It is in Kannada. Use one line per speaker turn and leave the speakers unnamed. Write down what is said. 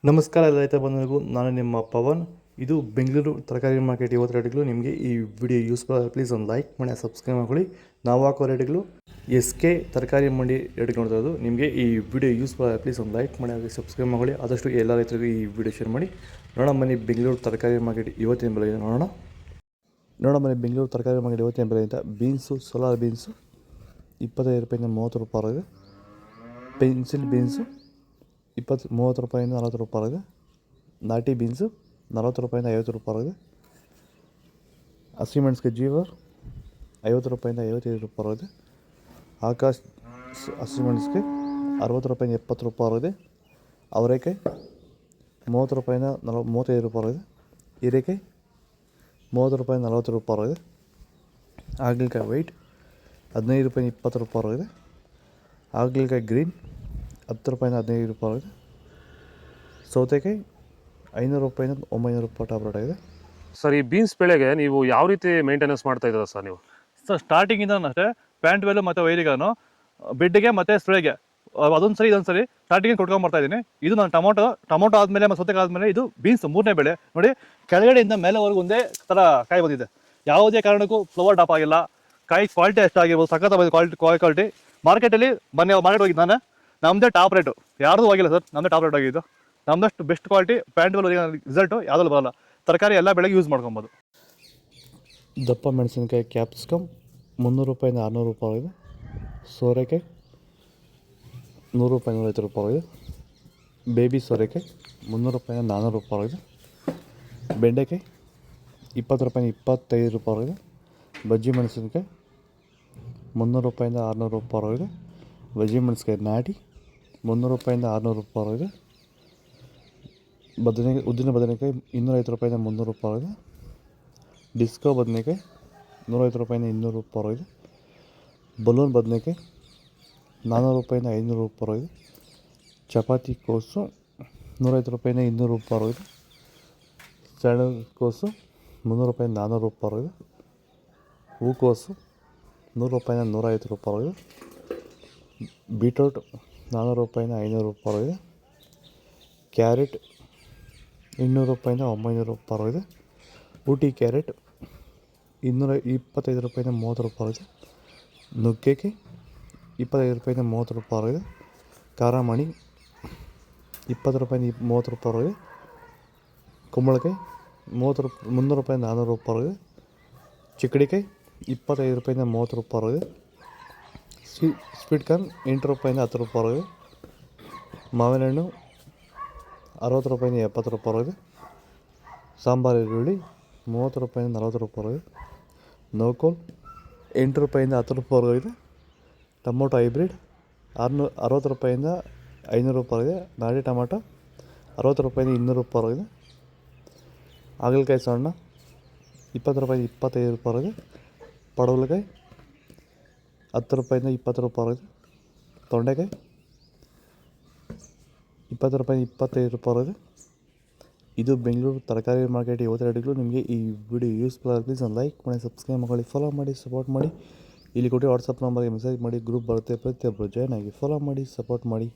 ನಮಸ್ಕಾರ ಎಲ್ಲ ರೈತ ಬಂಧುಗಳಿಗೂ, ನಾನು ನಿಮ್ಮ ಪವನ್. ಇದು ಬೆಂಗಳೂರು ತರಕಾರಿ ಮಾರ್ಕೆಟ್. ಇವತ್ತು ರೇಟ್ಗಳು ನಿಮಗೆ ಈ ವಿಡಿಯೋ ಯೂಸ್ಫುಲ್ ಆಗಿ ಪ್ಲೀಸ್ ಒಂದು ಲೈಕ್ ಮಾಡಿ, ಸಬ್ಸ್ಕ್ರೈಬ್ ಮಾಡ್ಕೊಳ್ಳಿ. ನಾವು ಹಾಕೋ ರೇಟ್ಗಳು SK ತರಕಾರಿ ಮಂಡಿ ರೇಟ್ಗಳು ನೋಡ್ತಾ ಇರೋದು. ನಿಮಗೆ ಈ ವಿಡಿಯೋ ಯೂಸ್ಫುಲ್ ಆಗಿ ಪ್ಲೀಸ್ ಒಂದು ಲೈಕ್ ಮಾಡಿ, ಹಾಗೆ ಸಬ್ಸ್ಕ್ರೈಬ್ ಮಾಡ್ಕೊಳ್ಳಿ. ಆದಷ್ಟು ಎಲ್ಲ ರೈತರಿಗೂ ಈ ವಿಡಿಯೋ ಶೇರ್ ಮಾಡಿ. ನೋಡೋಣ ಬನ್ನಿ ಬೆಂಗಳೂರು ತರಕಾರಿ ಮಾರ್ಕೆಟ್ ಇವತ್ತಿನ ಬೆಲೆ ನೋಡೋಣ ಬನ್ನಿ ಬೆಂಗಳೂರು ತರಕಾರಿ ಮಾರ್ಕೆಟ್ ಇವತ್ತಿನ ಬೆಲೆ ಅಂತ. ಬೀನ್ಸು, ಸೋಲಾರ್ ಬೀನ್ಸು 25 ರೂಪಾಯಿಂದ 30 ರೂಪಾಯಿ ಇದೆ. ಪೆನ್ಸಿಲ್ ಬೀನ್ಸು 30 ರೂಪಾಯಿಂದ 40 ರೂಪಾಯಿ ಇದೆ. ನಾಟಿ ಬೀನ್ಸು 40 ರೂಪಾಯಿಂದ 50 ರೂಪಾಯಿ ಇದೆ. ಹಸಿಮೆಣಸಿಗೆ ಜೀವರ್ 50 ರೂಪಾಯಿಂದ 55 ರೂಪಾಯಿ ಇದೆ. ಆಕಾಶ್ ಹಸಿಮೆಣಸಿಗೆ 60 ರೂಪಾಯಿಂದ 70 ರೂಪಾಯಿ ಇದೆ. ಅವರೆಕಾಯಿ 30 ರೂಪಾಯಿಂದ 35 ರೂಪಾಯಿ ಇದೆ. ಹೀರೆಕಾಯಿ 30 ರೂಪಾಯಿಂದ 40 ರೂಪಾಯಿ ಇದೆ. ಹಾಗಲಕಾಯಿ ವೈಟ್ 15 ರೂಪಾಯಿಂದ 20 ರೂಪಾಯಿ ಇದೆ. ಹಾಗಲಕಾಯಿ ಗ್ರೀನ್ 10 ರೂಪಾಯಿಂದ 15 ರೂಪಾಯಿ ಇದೆ. ಸೌತೆಕಾಯಿ 500 ರೂಪಾಯಿಂದ 900 ರೂಪಾಯಿ ಟಾಪ್ ರೇಟ್ ಆಗಿದೆ.
ಸರ್, ಈ ಬೀನ್ಸ್ ಬೆಳೆಗೆ ನೀವು ಯಾವ ರೀತಿ ಮೇಂಟೆನೆನ್ಸ್ ಮಾಡ್ತಾ ಇದ್ದೀರಾ ಸರ್ ನೀವು?
ಸರ್, ಸ್ಟಾರ್ಟಿಂಗಿಂದ ಅಷ್ಟೇ ಪ್ಯಾಂಟ್ ವೆಲ್ಲು ಮತ್ತು ವೈರಿಗಾನು ಬೆಡ್ಗೆ ಮತ್ತು ಸ್ಪ್ರೇಗೆ ಅದೊಂದು ಸರಿ ಇದೊಂದು ಸರಿ ಸ್ಟಾರ್ಟಿಂಗ್ ಕೊಟ್ಕೊಂಡ್ಬರ್ತಾ ಇದ್ದೀನಿ. ಇದು ನಾನು ಟೊಮೊಟೊ ಆದಮೇಲೆ ಮತ್ತು ಸೌತೆಕಾಯಿ ಆದಮೇಲೆ ಇದು ಬೀನ್ಸ್ 3ನೇ ಬೆಳೆ. ನೋಡಿ, ಕೆಳಗಡೆಯಿಂದ ಮೇಲೆವರೆಗೂ ಒಂದೇ ಥರ ಕಾಯಿ ಬಂದಿದೆ. ಯಾವುದೇ ಕಾರಣಕ್ಕೂ ಫ್ಲವರ್ ಟಾಪ್ ಆಗಿಲ್ಲ. ಕಾಯಿ ಕ್ವಾಲಿಟಿ ಎಷ್ಟಾಗಿರ್ಬೋದು, ಸಖತ್ ಕ್ವಾಲಿಟಿ. ಮಾರ್ಕೆಟಲ್ಲಿ ಮಾರ್ಕೆಟ್ ಹೋಗಿದ್ದು ನಾನು, ನಮ್ಮದೇ ಟಾಪ್ ರೇಟು, ಯಾರ್ದು ಹೋಗಿಲ್ಲ ಸರ್, ನಮ್ಮದೇ ಟಾಪ್ ರೇಟ್ ಆಗಿದ್ದು. ನಮ್ಮದಷ್ಟು best quality plant well result ಯಾವುದಲ್ಲೂ ಬರೋಲ್ಲ. ತರಕಾರಿ ಎಲ್ಲ ಬೆಳೆಗೆ ಯೂಸ್ ಮಾಡ್ಕೊಬೋದು.
ದಪ್ಪ ಮೆಣಸಿನಕಾಯಿ ಕ್ಯಾಪ್ಸಿಕಮ್ 300 ರೂಪಾಯಿಂದ 600 ರೂಪಾಯಿ ಇದೆ. ಸೋರೆಕಾಯಿ 100 ರೂಪಾಯಿ 150 ರೂಪಾಯಿ ಇದೆ. ಬೇಬಿ ಸೋರೆಕಾಯಿ 300 ರೂಪಾಯಿಂದ 400 ರೂಪಾಯಿ ಇದೆ. ಬೆಂಡೆಕಾಯಿ 20 ರೂಪಾಯಿಂದ 25 ರೂಪಾಯಿ ಇದೆ. ಬಜ್ಜಿ ಮೆಣಸಿನಕಾಯಿ 300 ರೂಪಾಯಿಂದ 600 ರೂಪಾಯಿ ಇದೆ. ಬಜ್ಜಿ ಮೆಣಸಿನಕಾಯಿ ನಾಟಿ 300 ರೂಪಾಯಿಂದ 600 ರೂಪಾಯಿ ಇದೆ. ಉದ್ದಿನ ಬದನೆಕಾಯಿ 250 ರೂಪಾಯಿಂದ 300 ರೂಪಾಯಿ ಇದೆ. ಡಿಸ್ಕೋ ಬದನೆಕಾಯಿ 150 ರೂಪಾಯಿಂದ 200 ರೂಪಾಯಿ ಇದೆ. ಬಲೂನ್ ಬದನೆಕಾಯಿ 400 ರೂಪಾಯಿಂದ 500 ರೂಪಾಯಿ ಇದೆ. ಚಪಾತಿ ಕೋಸು 150 ರೂಪಾಯಿಂದ 200 ರೂಪಾಯಿ ಇದೆ. ಸಣ್ಣ ಕೋಸು 300 ರೂಪಾಯಿಂದ 400 ರೂಪಾಯಿ ಇದೆ. ಹೂಕೋಸು 100 ರೂಪಾಯಿಂದ 150 ರೂಪಾಯಿ ಇದೆ. ಬೀಟ್ರೋಟ್ 400 ರೂಪಾಯಿಂದ 500 ರೂಪಾಯಿ ಇದೆ. ಕ್ಯಾರೆಟ್ 200 ರೂಪಾಯಿಂದ 900 ರೂಪಾಯಿ ಇದೆ. ಊಟಿ ಕ್ಯಾರೆಟ್ 225 ರೂಪಾಯಿಂದ 30 ರೂಪಾಯಿ ಇದೆ. ನುಗ್ಗೆಕಾಯಿ 25 ರೂಪಾಯಿಂದ 30 ರೂಪಾಯಿ ಇದೆ. ಖಾರಮಣಿ 20 ರೂಪಾಯಿಂದ 30 ರೂಪಾಯಿ ಇದೆ. ಕುಂಬಳಕಾಯಿ 300 ರೂಪಾಯಿಂದ 400 ರೂಪಾಯಿ ಇದೆ. ಚಿಕ್ಕಡಿಕಾಯಿ 25 ರೂಪಾಯಿಂದ 30 ರೂಪಾಯಿ ಇದೆ. ಸ್ವೀಟ್ ಕಾರ್ನ್ 8 ರೂಪಾಯಿಂದ 10 ರೂಪಾಯಿ ಇದೆ. ಮಾವಿನ ಹಣ್ಣು 60 ರೂಪಾಯಿಂದ 70 ರೂಪಾಯಿ ಇದೆ. ಸಾಂಬಾರು ಈರುಳ್ಳಿ 30 ರೂಪಾಯಿಂದ 40 ರೂಪಾಯಿ ಇದೆ. ನೋಕೋಲ್ 8 ರೂಪಾಯಿಂದ 10 ರೂಪಾಯಿ ಇದೆ. ಟೊಮೊಟೊ ಹೈಬ್ರಿಡ್ 60 ರೂಪಾಯಿಂದ 500 ರೂಪಾಯಿ ಇದೆ. ನಾಟಿ ಟೊಮೊಟೊ 60 ರೂಪಾಯಿಂದ 200 ರೂಪಾಯಿ ಇದೆ. ಹಾಗಲಕಾಯಿ ಸಣ್ಣ 20 ರೂಪಾಯಿಂದ 25 ರೂಪಾಯಿ ಇದೆ. ಪಡವಲಕಾಯಿ 10 ರೂಪಾಯಿಂದ 20 ರೂಪಾಯಿ ಇದೆ. ತೊಂಡೆಕಾಯಿ 20 ರೂಪಾಯಿಂದ 25 ರೂಪಾಯಿ ಇದೆ. ಇದು ಬೆಂಗಳೂರು ತರಕಾರಿ ಮಾರ್ಕೆಟ್ ಇವತ್ತು ರೇಟ್ಗಳು. ನಿಮಗೆ ಈ ವಿಡಿಯೋ ಯೂಸ್ಫುಲ್ ಆಗಿ ಪ್ಲೀಸ್ ಒಂದು ಲೈಕ್ ಮಾಡಿ, ಸಬ್ಸ್ಕ್ರೈಬ್ ಮಾಡಿ, ಫಾಲೋ ಮಾಡಿ, ಸಪೋರ್ಟ್ ಮಾಡಿ. ಇಲ್ಲಿ ಕೊಟ್ಟು ವಾಟ್ಸಪ್ ನಂಬರ್ಗೆ ಮೆಸೇಜ್ ಮಾಡಿ, ಗ್ರೂಪ್ ಬರುತ್ತೆ, ಪ್ರತಿಯೊಬ್ಬರು ಜಾಯ್ನ್ ಆಗಿ ಫಾಲೋ ಮಾಡಿ, ಸಪೋರ್ಟ್ ಮಾಡಿ.